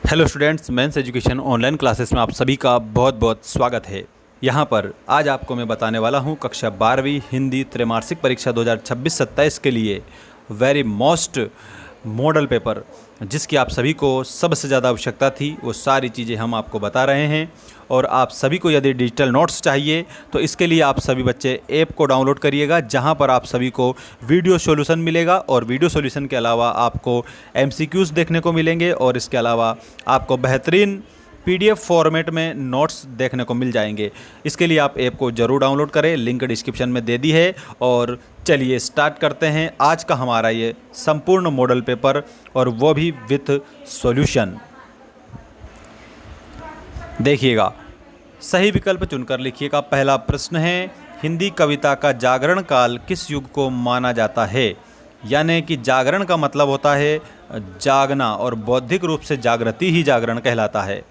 Hello students, men's education online classes में आप सभी का बहुत बहुत स्वागत है। यहाँ पर आज आपको मैं बताने वाला हूँ कक्षा 12वीं हिंदी त्रैमासिक परीक्षा 2026-27 के लिए वेरी मोस्ट मॉडल पेपर जिसकी आप सभी को सबसे ज़्यादा आवश्यकता थी, वो सारी चीज़ें हम आपको बता रहे हैं। और आप सभी को यदि डिजिटल नोट्स चाहिए तो इसके लिए आप सभी बच्चे ऐप को डाउनलोड करिएगा, जहां पर आप सभी को वीडियो सॉल्यूशन मिलेगा और वीडियो सॉल्यूशन के अलावा आपको एमसीक्यूज़ देखने को मिलेंगे और इसके अलावा आपको बेहतरीन पीडीएफ फॉर्मेट में नोट्स देखने को मिल जाएंगे। इसके लिए आप ऐप को ज़रूर डाउनलोड करें, लिंक डिस्क्रिप्शन में दे दी है। और चलिए स्टार्ट करते हैं आज का हमारा ये संपूर्ण मॉडल पेपर, और वो भी विथ सॉल्यूशन। देखिएगा, सही विकल्प चुनकर लिखिएगा। पहला प्रश्न है, हिंदी कविता का जागरण काल किस युग को माना जाता है? यानी कि जागरण का मतलब होता है जागना, और बौद्धिक रूप से जागृति ही जागरण कहलाता है।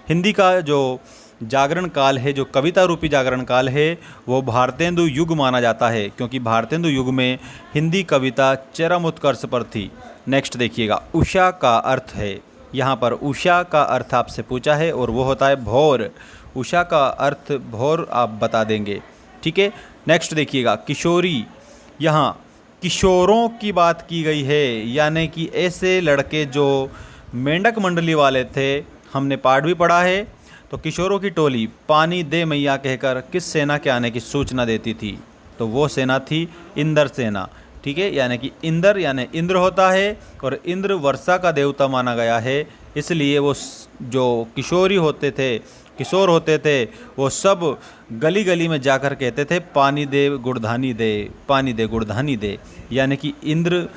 हिंदी का जो जागरण काल है, जो कविता रूपी जागरण काल है, वो भारतेंदु युग माना जाता है, क्योंकि भारतेंदु युग में हिंदी कविता चरम उत्कर्ष पर थी। नेक्स्ट देखिएगा, उषा का अर्थ है। यहाँ पर उषा का अर्थ आपसे पूछा है और वो होता है भौर। उषा का अर्थ भौर आप बता देंगे, ठीक है। नेक्स्ट देखिएगा, किशोरी। यहाँ किशोरों की बात की गई है, यानी कि ऐसे लड़के जो मेंढक मंडली वाले थे, हमने पाठ भी पढ़ा है। तो किशोरों की टोली पानी दे मैया कहकर किस सेना के आने की सूचना देती थी? तो वो सेना थी इंद्र सेना, ठीक है। यानी कि इंद्र यानी इंद्र होता है, और इंद्र वर्षा का देवता माना गया है। इसलिए वो जो किशोरी होते थे, किशोर होते थे, वो सब गली गली में जाकर कहते थे पानी दे गुड़धानी दे, पानी दे गुड़धानी दे। यानी कि इंद्र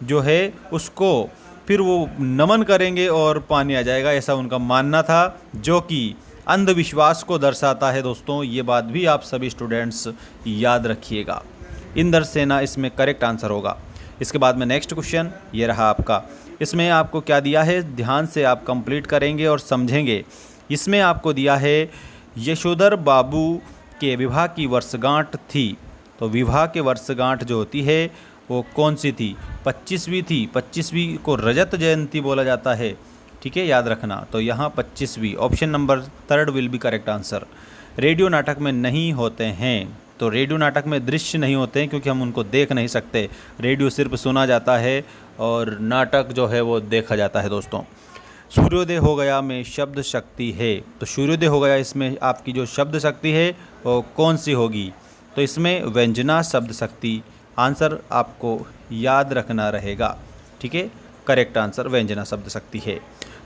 जो है उसको फिर वो नमन करेंगे और पानी आ जाएगा, ऐसा उनका मानना था, जो कि अंधविश्वास को दर्शाता है। दोस्तों, ये बात भी आप सभी स्टूडेंट्स याद रखिएगा। इंद्र सेना इसमें करेक्ट आंसर होगा। इसके बाद में नेक्स्ट क्वेश्चन ये रहा आपका। इसमें आपको क्या दिया है, ध्यान से आप कंप्लीट करेंगे और समझेंगे। इसमें आपको दिया है यशोधर बाबू के विवाह की वर्षगांठ थी। तो विवाह के वर्षगांठ जो होती है वो कौन सी थी? 25वीं थी। 25वीं को रजत जयंती बोला जाता है, ठीक है, याद रखना। तो यहाँ 25वीं, option number 3 will be correct answer. Radio नाटक में नहीं होते हैं। तो रेडियो नाटक में दृश्य नहीं होते हैं, क्योंकि हम उनको देख नहीं सकते। रेडियो सिर्फ सुना जाता है और नाटक जो है वो देखा जाता है। दोस्तों, सूर्योदय हो गया में शब्द शक्ति है। तो सूर्योदय हो गया, इसमें आपकी जो शब्द शक्ति है वो कौन सी होगी? तो इसमें व्यंजना शब्द शक्ति आंसर आपको याद रखना रहेगा, ठीक है। करेक्ट आंसर व्यंजना शब्द शक्ति है।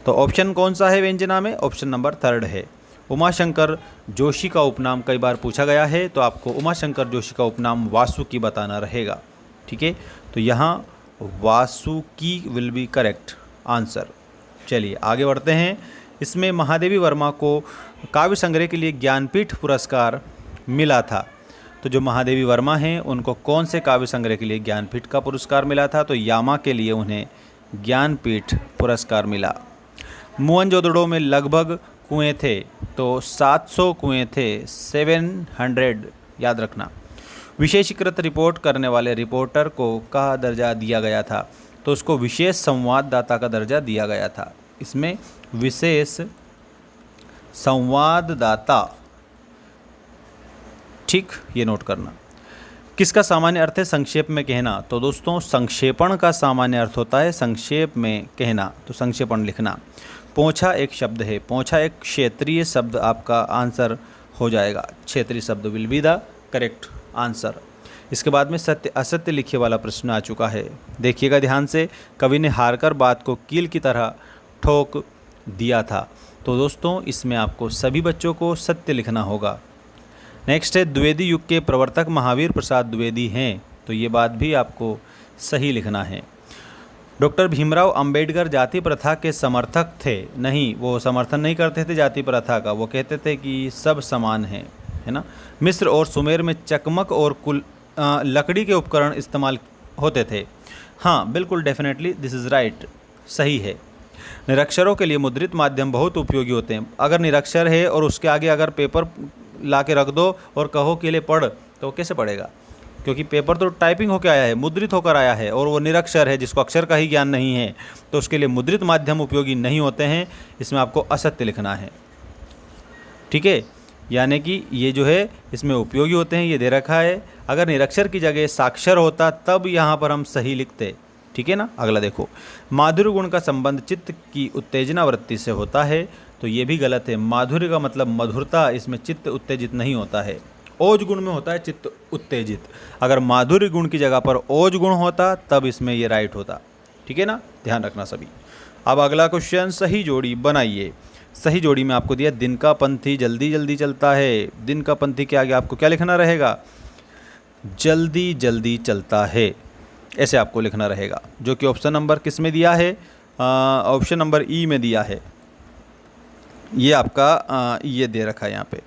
तो ऑप्शन कौन सा है व्यंजना में? ऑप्शन नंबर 3 है। उमाशंकर जोशी का उपनाम कई बार पूछा गया है, तो आपको उमाशंकर जोशी का उपनाम वासुकी बताना रहेगा, ठीक है। तो यहाँ Vasuki will be correct answer. चलिए आगे बढ़ते हैं। इसमें महादेवी वर्मा को काव्य संग्रह के लिए ज्ञानपीठ पुरस्कार मिला था। तो जो महादेवी वर्मा हैं उनको कौन से काव्य संग्रह के लिए ज्ञानपीठ का पुरस्कार मिला था? तो यामा के लिए उन्हें ज्ञानपीठ पुरस्कार मिला। मोहनजोदड़ो में लगभग कुएं थे। तो 700 कुएं थे, 700 याद रखना। विशेषीकृत रिपोर्ट करने वाले रिपोर्टर को का दर्जा दिया गया था? तो उसको विशेष संवाददाता का दर्जा दिया गया था। इसमें विशेष संवाददाता, ठीक, ये नोट करना। किसका सामान्य अर्थ है संक्षेप में कहना? तो दोस्तों, संक्षेपण का सामान्य अर्थ होता है संक्षेप में कहना, तो संक्षेपण लिखना। पोंछा एक शब्द है। पोंछा एक क्षेत्रीय शब्द आपका आंसर हो जाएगा। क्षेत्रीय शब्द will be the correct answer. इसके बाद में सत्य असत्य लिखे वाला प्रश्न आ चुका है। देखिएगा ध्यान से। कवि ने हारकर बात को कील की तरह ठोक दिया था। तो दोस्तों, इसमें आपको सभी बच्चों को सत्य लिखना होगा। नेक्स्ट है, द्विवेदी युग के प्रवर्तक महावीर प्रसाद द्विवेदी हैं। तो ये बात भी आपको सही लिखना है। डॉक्टर भीमराव अंबेडकर जाति प्रथा के समर्थक थे? नहीं, वो समर्थन नहीं करते थे जाति प्रथा का। वो कहते थे कि सब समान हैं, है ना। मिस्र और सुमेर में चकमक और लकड़ी के उपकरण इस्तेमाल होते थे। हाँ, बिल्कुल, डेफिनेटली दिस इज़ राइट, सही है। निरक्षरों के लिए मुद्रित माध्यम बहुत उपयोगी होते हैं। अगर निरक्षर है और उसके आगे अगर पेपर ला के रख दो और कहो के लिए पढ़, तो कैसे पढ़ेगा? क्योंकि पेपर तो टाइपिंग होकर आया है, मुद्रित होकर आया है, और वो निरक्षर है जिसको अक्षर का ही ज्ञान नहीं है, तो उसके लिए मुद्रित माध्यम उपयोगी नहीं होते हैं। इसमें आपको असत्य लिखना है, ठीक है। यानी कि ये जो है इसमें उपयोगी होते हैं, ये दे रखा है। अगर निरक्षर की जगह साक्षर होता तब यहाँ पर हम सही लिखते, ठीक है ना। अगला देखो, माधुर्य गुण का संबंध चित्त की उत्तेजना वृत्ति से होता है, तो ये भी गलत है। माधुर्य का मतलब मधुरता, इसमें चित्त उत्तेजित नहीं होता है। ओज गुण में होता है चित्त उत्तेजित। अगर माधुर्य गुण की जगह पर ओज गुण होता तब इसमें ये राइट होता, ठीक है ना, ध्यान रखना सभी। अब अगला क्वेश्चन, सही जोड़ी बनाइए। सही जोड़ी में आपको दिया, दिन का पंथी जल्दी जल्दी चलता है। दिन का पंथी के आगे आपको क्या लिखना रहेगा? जल्दी जल्दी चलता है, ऐसे आपको लिखना रहेगा, जो कि ऑप्शन नंबर किस में दिया है? ऑप्शन नंबर ई में दिया है। ये आपका ये दे रखा है यहाँ पे।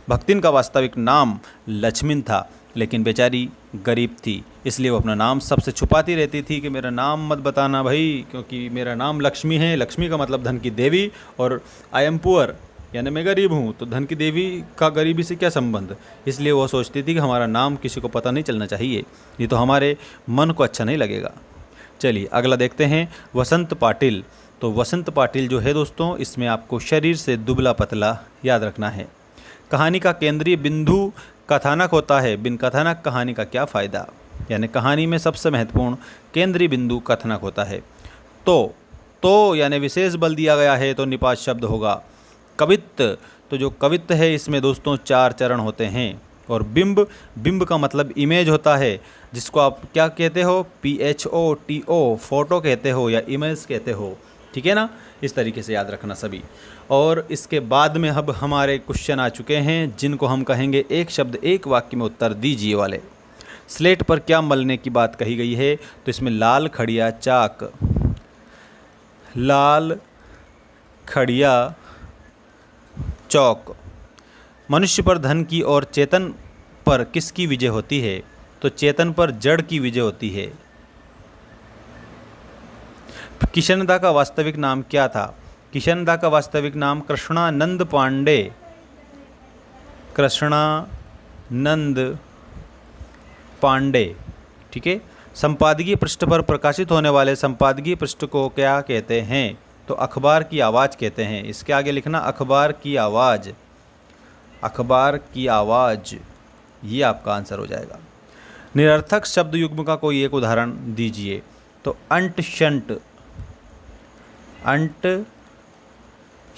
भक्तिन का वास्तविक नाम लक्ष्मीन था, लेकिन बेचारी गरीब थी, इसलिए वो अपना नाम सबसे छुपाती रहती थी कि मेरा नाम मत बताना भाई, क्योंकि मेरा नाम लक्ष्मी है। लक्ष्मी का मतलब धन की देवी, और आई एम पुअर यानी मैं गरीब हूँ, तो धन की देवी का गरीबी से क्या संबंध? इसलिए वो सोचती थी कि हमारा नाम किसी को पता नहीं चलना चाहिए, ये तो हमारे मन को अच्छा नहीं लगेगा। चलिए अगला देखते हैं, वसंत पाटिल। तो वसंत पाटिल जो है दोस्तों, इसमें आपको शरीर से दुबला पतला याद रखना है। कहानी का केंद्रीय बिंदु कथानक होता है, बिन कथानक कहानी का क्या फ़ायदा? यानी कहानी में सबसे महत्वपूर्ण केंद्रीय बिंदु कथानक होता है। तो यानी विशेष बल दिया गया है, तो निपात शब्द होगा। कवित्त, तो जो कवित्त है इसमें दोस्तों 4 चरण होते हैं। और बिंब का मतलब इमेज होता है, जिसको आप क्या कहते हो? PHOTO, फोटो कहते हो या इमेज कहते हो, ठीक है ना। इस तरीके से याद रखना सभी। और इसके बाद में अब हमारे क्वेश्चन आ चुके हैं, जिनको हम कहेंगे एक शब्द एक वाक्य में उत्तर दीजिए वाले। स्लेट पर क्या मलने की बात कही गई है? तो इसमें लाल खड़िया चाक, लाल खड़िया चौक। मनुष्य पर धन की और चेतन पर किसकी विजय होती है? तो चेतन पर जड़ की विजय होती है। किशनदा का वास्तविक नाम क्या था? किशनदा का वास्तविक नाम कृष्णानंद पांडे, कृष्णानंद पांडे, ठीक है। संपादकीय पृष्ठ पर प्रकाशित होने वाले संपादकीय पृष्ठ को क्या कहते हैं? तो अखबार की आवाज़ कहते हैं। इसके आगे लिखना अखबार की आवाज़, अखबार की आवाज़, ये आपका आंसर हो जाएगा। निरर्थक शब्द युग्म का कोई एक उदाहरण दीजिए। तो अंट शंट, अंट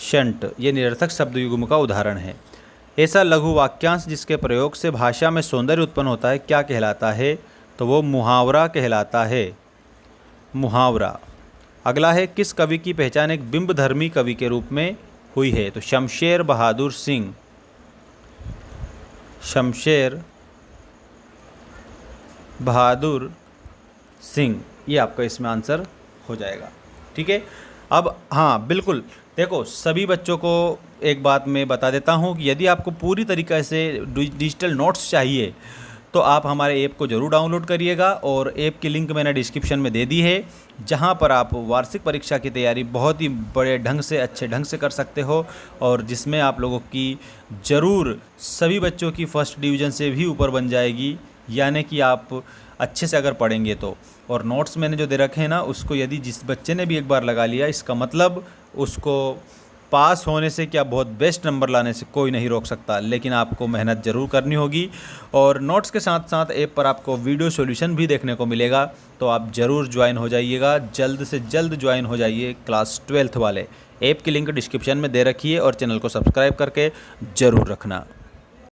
शंट ये निरर्थक शब्द युग्म का उदाहरण है। ऐसा लघु वाक्यांश जिसके प्रयोग से भाषा में सौंदर्य उत्पन्न होता है क्या कहलाता है? तो वो मुहावरा कहलाता है, मुहावरा। अगला है, किस कवि की पहचान एक बिंबधर्मी कवि के रूप में हुई है? तो शमशेर बहादुर सिंह, शमशेर बहादुर सिंह, ये आपका इसमें आंसर हो जाएगा, ठीक है। अब हाँ बिल्कुल, देखो सभी बच्चों को एक बात मैं बता देता हूँ कि यदि आपको पूरी तरीके से डिजिटल नोट्स चाहिए तो आप हमारे ऐप को ज़रूर डाउनलोड करिएगा, और ऐप की लिंक मैंने डिस्क्रिप्शन में दे दी है, जहाँ पर आप वार्षिक परीक्षा की तैयारी बहुत ही बड़े ढंग से, अच्छे ढंग से कर सकते हो, और जिसमें आप लोगों की ज़रूर सभी बच्चों की फर्स्ट डिवीज़न से भी ऊपर बन जाएगी, यानी कि आप अच्छे से अगर पढ़ेंगे तो। और नोट्स मैंने जो दे रखे हैं ना, उसको यदि जिस बच्चे ने भी एक बार लगा लिया, इसका मतलब उसको पास होने से क्या बहुत बेस्ट नंबर लाने से कोई नहीं रोक सकता, लेकिन आपको मेहनत ज़रूर करनी होगी। और नोट्स के साथ साथ ऐप पर आपको वीडियो सॉल्यूशन भी देखने को मिलेगा, तो आप ज़रूर ज्वाइन हो जाइएगा, जल्द से जल्द ज्वाइन हो जाइए क्लास 12th वाले। ऐप की लिंक डिस्क्रिप्शन में दे रखी है, और चैनल को सब्सक्राइब करके ज़रूर रखना।